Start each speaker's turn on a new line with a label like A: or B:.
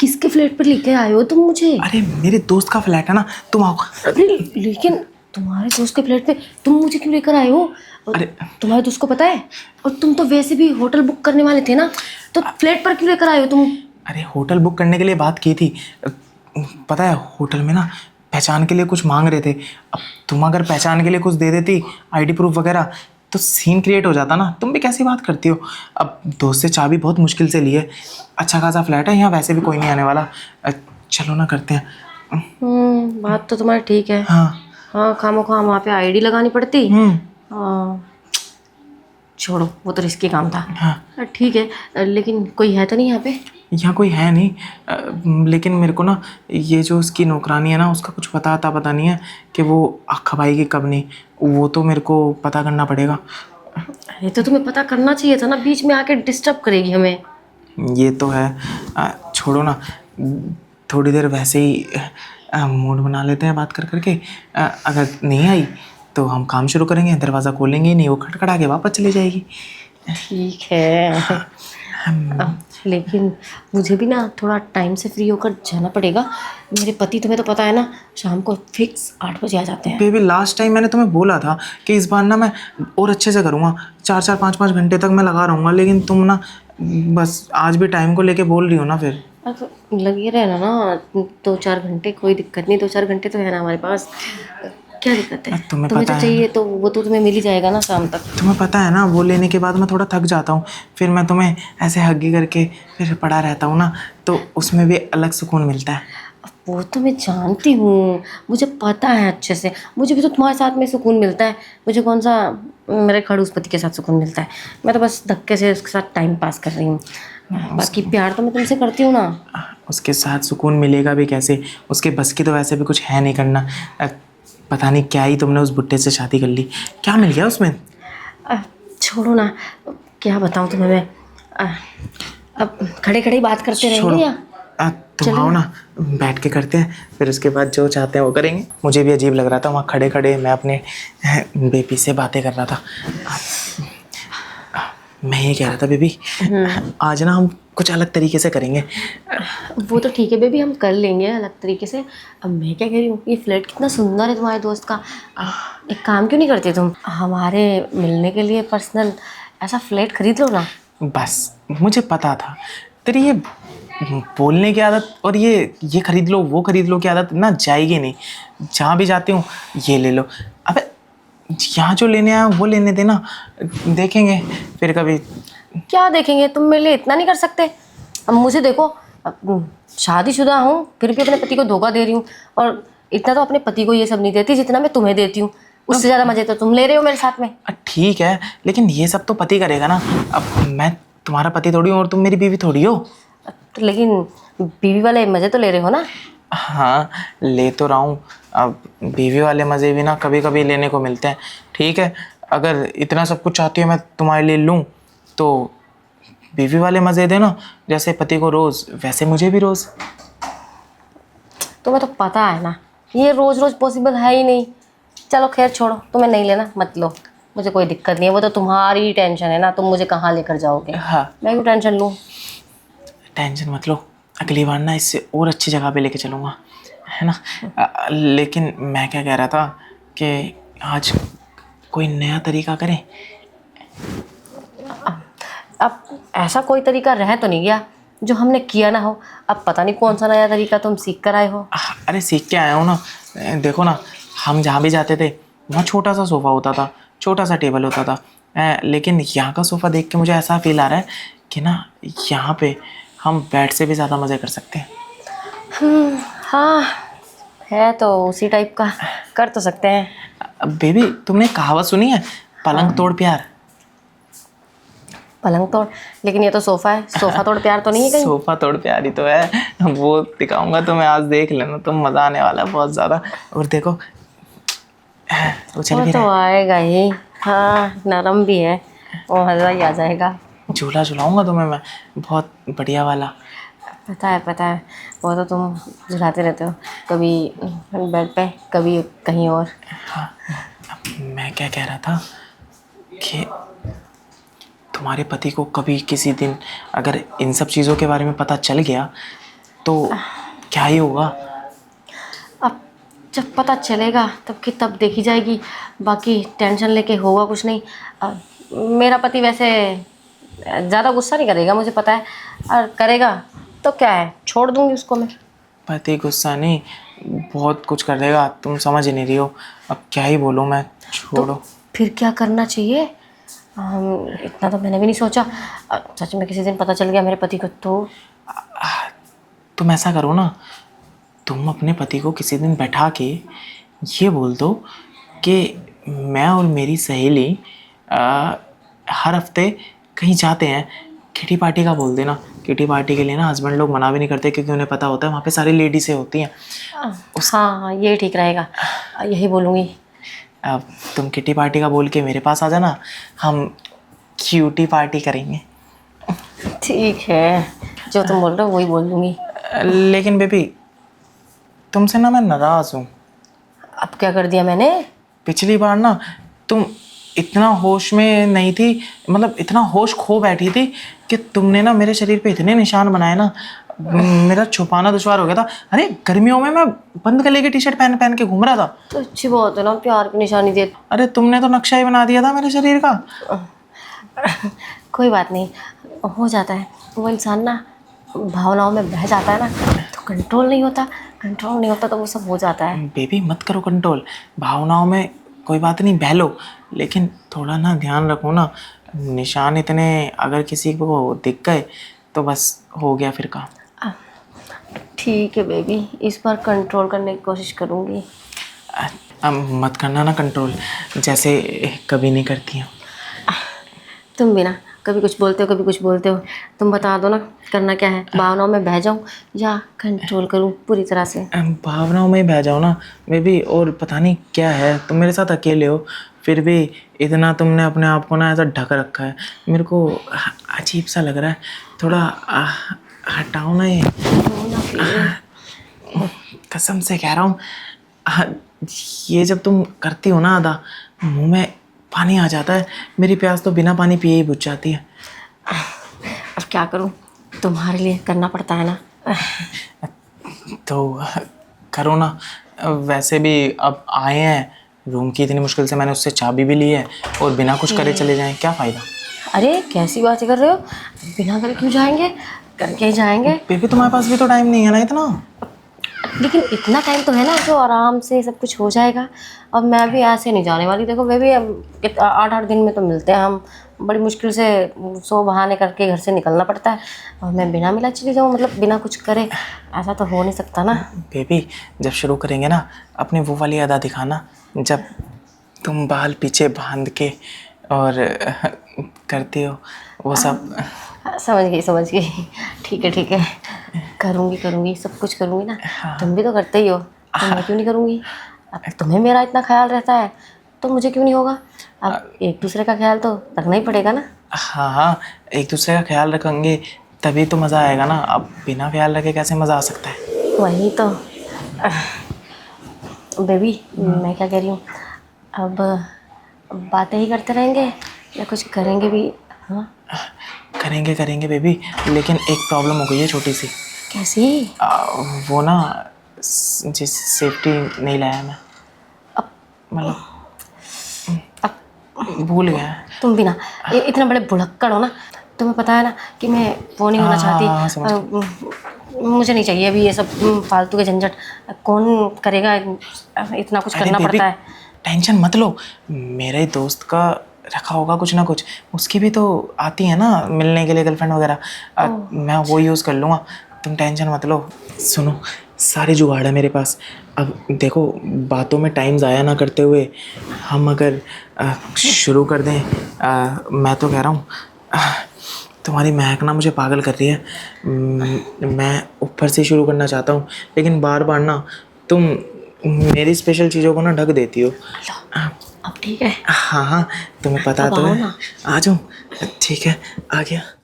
A: किसके फ्लैट पर लेके आए हो तुम मुझे?
B: अरे मेरे दोस्त का फ्लैट है ना, तुम आओ।
A: अरे लेकिन तुम्हारे दोस्त के फ्लैट पे तुम मुझे क्यों लेकर आए हो?
B: अरे
A: तुम्हारे दोस्त को पता है? और तुम तो वैसे भी होटल बुक करने वाले थे ना, तो फ्लैट पर क्यों लेकर आए हो तुम?
B: अरे होटल बुक करने के लिए बात की थी। पता है होटल में ना पहचान के लिए कुछ मांग रहे थे। अब तुम अगर पहचान के लिए कुछ दे देती, आईडी प्रूफ वगैरह, तो सीन क्रिएट हो जाता ना। तुम भी कैसी बात करती हो। अब दोस्त से चाबी बहुत मुश्किल से ली है। अच्छा खासा फ्लैट है, यहाँ वैसे भी कोई नहीं आने वाला। चलो ना करते हैं।
A: बात तो तुम्हारी ठीक है।
B: हाँ।
A: हाँ, खामोखा वहाँ पे आईडी लगानी पड़ती। हाँ, छोड़ो, वो तो रिस्की काम था।
B: हाँ।
A: ठीक है, लेकिन कोई है तो नहीं यहाँ पे?
B: यहाँ कोई है नहीं, लेकिन मेरे को ना ये जो उसकी नौकरानी है ना, उसका कुछ पता नहीं है कि वो कब आएगी कब नहीं। वो तो मेरे को पता करना पड़ेगा।
A: ये तो तुम्हें पता करना चाहिए था ना, बीच में आके डिस्टर्ब करेगी हमें।
B: ये तो है। छोड़ो ना, थोड़ी देर वैसे ही मूड बना लेते हैं बात कर करके। अगर नहीं आई तो हम काम शुरू करेंगे। दरवाज़ा खोलेंगे ही नहीं, वो खटखटा के वापस चली जाएगी।
A: ठीक है। लेकिन मुझे भी ना थोड़ा टाइम से फ्री होकर जाना पड़ेगा। मेरे पति, तुम्हें तो पता है ना, शाम को फिक्स 8 बजे आ जाते हैं।
B: बेबी लास्ट टाइम मैंने तुम्हें बोला था कि इस बार ना मैं और अच्छे से करूँगा। 4-4 5-5 घंटे तक मैं लगा रहूँगा, लेकिन तुम ना बस आज भी टाइम को लेके बोल रही हो ना फिर।
A: तो लगे रहना ना 2-4 घंटे, कोई दिक्कत नहीं। 2-4 घंटे तो है ना हमारे पास, क्या दिक्कत है?
B: तुम्हें
A: तुम्हें
B: पता
A: जो
B: है,
A: चाहिए तो वो तो तुम्हें मिल ही जाएगा ना शाम तक।
B: तुम्हें पता है ना, वो लेने के बाद मैं थोड़ा थक जाता हूँ। फिर मैं तुम्हें ऐसे हग्गी करके फिर पड़ा रहता हूँ ना, तो उसमें भी अलग सुकून मिलता है।
A: वो तो मैं जानती हूँ, मुझे पता है अच्छे से। मुझे भी तो तुम्हारे साथ में सुकून मिलता है। मुझे कौन सा मेरे खड़ूस पति के साथ सुकून मिलता है? मैं तो बस धक्के से उसके साथ टाइम पास कर रही हूँ। बाकी प्यार तो मैं तुमसे करती हूँ ना।
B: उसके साथ सुकून मिलेगा भी कैसे? उसके बस की तो वैसे भी कुछ है नहीं करना। पता नहीं क्या ही तुमने उस बुट्टे से शादी कर ली। क्या मिल गया उसमें?
A: छोड़ो ना, क्या बताऊँ तुम्हें मैं। अब खड़े खड़े बात करते
B: छोड़ो।
A: रहेंगे या
B: तुम आओ ना, बैठ के करते हैं। फिर उसके बाद जो चाहते हैं वो करेंगे। मुझे भी अजीब लग रहा था वहाँ खड़े खड़े मैं अपने बेबी से बातें कर रहा था। मैं ये कह रहा था बेबी, आज ना हम कुछ अलग तरीके से करेंगे।
A: वो तो ठीक है बेबी, हम कर लेंगे अलग तरीके से। अब मैं क्या कह रही हूँ, ये फ्लैट कितना सुंदर है तुम्हारे दोस्त का। एक काम क्यों नहीं करते तुम, हमारे मिलने के लिए पर्सनल ऐसा फ्लैट खरीद लो ना।
B: बस मुझे पता था तेरी ये बोलने की आदत और ये खरीद लो वो खरीद लो की आदत ना जाएगी नहीं। जहाँ भी जाती हूँ ये ले लो। अबे यहाँ जो लेने आया वो लेने देना, देखेंगे फिर कभी।
A: क्या देखेंगे? तुम मेरे लिए इतना नहीं कर सकते? अब मुझे देखो, शादीशुदा हूँ फिर भी अपने पति को धोखा दे रही हूँ, और इतना तो अपने पति को ये सब नहीं देती जितना मैं तुम्हें देती हूँ। उससे ज़्यादा मजे तो तुम ले रहे हो मेरे साथ में।
B: ठीक है, लेकिन ये सब तो पति करेगा ना। अब मैं तुम्हारा पति थोड़ी हूँ और तुम मेरी बीवी थोड़ी हो।
A: तो लेकिन बीवी वाले मजे तो ले रहे हो ना?
B: हाँ ले तो रहा हूँ। अब बीवी वाले मज़े भी ना कभी कभी लेने को मिलते हैं। ठीक है, अगर इतना सब कुछ चाहती हो मैं तुम्हारे लिए लूँ तो बीवी वाले मज़े देना। जैसे पति को रोज़ वैसे मुझे भी रोज़।
A: तुम्हें तो पता है ना, ये रोज़ रोज़ पॉसिबल है ही नहीं। चलो खैर छोड़ो, तुम्हें नहीं लेना मत लो, मुझे कोई दिक्कत नहीं है। वो तो तुम्हारी टेंशन है ना, तुम मुझे कहाँ लेकर जाओगे।
B: हाँ
A: मैं क्यों टेंशन लूँ?
B: टेंशन मत लो, अगली बार ना इससे और अच्छी जगह पे लेके चलूँगा, है ना। लेकिन मैं क्या कह रहा था कि आज कोई नया तरीका करें।
A: अब ऐसा कोई तरीका रह तो नहीं गया जो हमने किया ना हो। अब पता नहीं कौन सा नया तरीका तुम सीख कर आए हो।
B: अरे सीख के आया हूँ ना। देखो ना, हम जहाँ भी जाते थे वहाँ छोटा सा सोफ़ा होता था, छोटा सा टेबल होता था। लेकिन यहाँ का सोफ़ा देख के मुझे ऐसा फील आ रहा है कि ना यहाँ पे हम बेड से भी ज़्यादा मज़े कर सकते हैं।
A: हाँ, है तो उसी टाइप का, कर तो सकते हैं।
B: बेबी तुमने कहावत सुनी है, पलंग तोड़ प्यार?
A: पलंग तोड़? लेकिन ये तो सोफा है, सोफा तोड़ प्यार तो नहीं है कहीं?
B: सोफा तोड़ प्यार ही तो है। वो दिखाऊंगा तुम्हें, आज देख लेना तुम, मज़ा आने वाला है बहुत ज़्यादा। और देखो उछल
A: वो
B: भी
A: तो
B: रहा है।
A: आएगा ही। हाँ, नरम भी है, वो मज़ा ही आ जाएगा।
B: झूला झुलाऊंगा तुम्हें मैं, बहुत बढ़िया वाला।
A: पता है, वो तो तुम झुलाते रहते हो, कभी बेड पे कभी कहीं और।
B: हाँ, अब मैं क्या कह रहा था कि तुम्हारे पति को कभी किसी दिन अगर इन सब चीज़ों के बारे में पता चल गया तो क्या ही होगा।
A: अब जब पता चलेगा तब की तब देखी जाएगी, बाकी टेंशन लेके होगा कुछ नहीं। मेरा पति वैसे ज़्यादा गुस्सा नहीं करेगा, मुझे पता है, और करेगा तो क्या है, छोड़ दूंगी उसको मैं।
B: पति गुस्सा नहीं, बहुत कुछ कर देगा, तुम समझ ही नहीं रही हो। अब क्या ही बोलूँ मैं, छोड़ो।
A: तो फिर क्या करना चाहिए? इतना तो मैंने भी नहीं सोचा। सच में किसी दिन पता चल गया मेरे पति को तो?
B: तुम ऐसा करो ना, तुम अपने पति को किसी दिन बैठा के ये बोल दो कि मैं और मेरी सहेली हर हफ्ते कहीं जाते हैं, किटी पार्टी का बोल देना। किटी पार्टी के लिए ना हस्बैंड लोग मना भी नहीं करते, क्योंकि उन्हें पता होता है वहाँ पे सारी लेडीज़ें होती हैं।
A: हाँ हाँ, ये ठीक रहेगा, यही बोलूँगी।
B: अब तुम किटी पार्टी का बोल के मेरे पास आ जाना, हम क्यूटी पार्टी करेंगे।
A: ठीक है, जो तुम बोल रहे हो वही बोल दूँगी।
B: लेकिन बेबी, तुमसे ना मैं नाराज़ हूँ।
A: अब क्या कर दिया मैंने?
B: पिछली बार ना तुम इतना होश में नहीं थी, मतलब इतना होश खो बैठी थी कि तुमने ना मेरे शरीर पे इतने निशान बनाए ना, मेरा छुपाना दुश्वार हो गया था। अरे गर्मियों में मैं बंद गले की टी शर्ट पहन पहन के घूम रहा था।
A: तो अच्छी बात है ना, प्यार की निशानी दे।
B: अरे तुमने तो नक्शा ही बना दिया था मेरे शरीर का।
A: कोई बात नहीं, हो जाता है। वो इंसान ना भावनाओं में बह जाता है ना, तो कंट्रोल नहीं होता, कंट्रोल नहीं होता तो वो सब हो जाता है।
B: बेबी मत करो कंट्रोल, भावनाओं में कोई बात नहीं, बह लो, लेकिन थोड़ा ना ध्यान रखो ना। निशान इतने अगर किसी को दिख गए तो बस हो गया फिर काम।
A: ठीक है बेबी, इस बार कंट्रोल करने की कोशिश करूँगी।
B: अब मत करना ना कंट्रोल, जैसे कभी नहीं करती हो।
A: तुम भी ना कभी कुछ बोलते हो कभी कुछ बोलते हो। तुम बता दो ना, करना क्या है? भावनाओं में बह जाऊं या कंट्रोल करूं पूरी तरह से?
B: भावनाओं में ही बह जाओ ना बेबी। और पता नहीं क्या है, तुम मेरे साथ अकेले हो फिर भी इतना तुमने अपने आप को ना ऐसा ढक रखा है, मेरे को अजीब सा लग रहा है। थोड़ा हटाओ ना ये। कसम से कह रहा हूँ, ये जब तुम करती हो ना आधा, मुंह में पानी आ जाता है। मेरी प्यास तो बिना पानी पिए ही बुझ जाती है।
A: अब क्या करूं, तुम्हारे लिए करना पड़ता है ना।
B: तो करो ना। वैसे भी अब आए हैं रूम की, इतनी मुश्किल से मैंने उससे चाबी भी ली है, और बिना कुछ करे चले जाएं, क्या फ़ायदा।
A: अरे कैसी बातें कर रहे हो, बिना करे क्यों जाएंगे, करके ही जाएंगे।
B: बेबी तुम्हारे पास भी तो टाइम नहीं है ना इतना।
A: लेकिन इतना टाइम तो है ना जो आराम से सब कुछ हो जाएगा। अब मैं भी ऐसे नहीं जाने वाली, देखो बेबी, अब 8-8 दिन में तो मिलते हैं हम, बड़ी मुश्किल से 100 बहाने करके घर से निकलना पड़ता है, और मैं बिना मिला चली जाऊँ, मतलब बिना कुछ करे, ऐसा तो हो नहीं सकता ना।
B: बेबी जब शुरू करेंगे ना, अपनी वो वाली अदा दिखाना, जब तुम बाल पीछे बांध के और करती हो वो सब।
A: समझ गई। ठीक है, करूँगी करूँगी, सब कुछ करूँगी ना। तुम भी तो करते ही हो, तो मैं क्यों नहीं करूँगी? अब तुम्हें मेरा इतना ख्याल रहता है तो मुझे क्यों नहीं होगा? अब एक दूसरे का ख्याल तो रखना ही पड़ेगा ना।
B: हाँ, एक दूसरे का ख्याल रखेंगे तभी तो मज़ा आएगा ना। अब बिना ख्याल रखे कैसे मज़ा आ सकता है?
A: वही तो। बेबी मैं क्या कह रही हूँ, अब बातें ही करते रहेंगे या कुछ करेंगे भी? हाँ
B: करेंगे बेबी, लेकिन एक प्रॉब्लम हो गई है छोटी सी।
A: कैसी?
B: वो ना जिस सेफ्टी नहीं लाया मैं,
A: अब
B: मतलब भूल गया।
A: तुम भी ना इतने बड़े भुलक्कड़ हो ना, तुम्हें पता है ना कि मैं वो नहीं होना चाहती। मुझे नहीं चाहिए अभी ये सब फालतू के झंझट। कौन करेगा, इतना कुछ करना पड़ता है।
B: टेंशन मत लो, मेरे दोस्त का रखा होगा कुछ ना कुछ, उसकी भी तो आती है ना मिलने के लिए गर्लफ्रेंड वगैरह, मैं वो यूज़ कर लूँगा, तुम टेंशन मत लो। सुनो, सारे जुगाड़ है मेरे पास। अब देखो, बातों में टाइम ज़ाया ना करते हुए हम अगर शुरू कर दें, मैं तो कह रहा हूँ, तुम्हारी महक ना मुझे पागल कर रही है। मैं ऊपर से शुरू करना चाहता हूँ, लेकिन बार बार ना तुम मेरी स्पेशल चीज़ों को ना ढक देती हो।
A: अब ठीक है?
B: हाँ, तुम्हें पता तो है। आ जाओ। ठीक है, आ गया।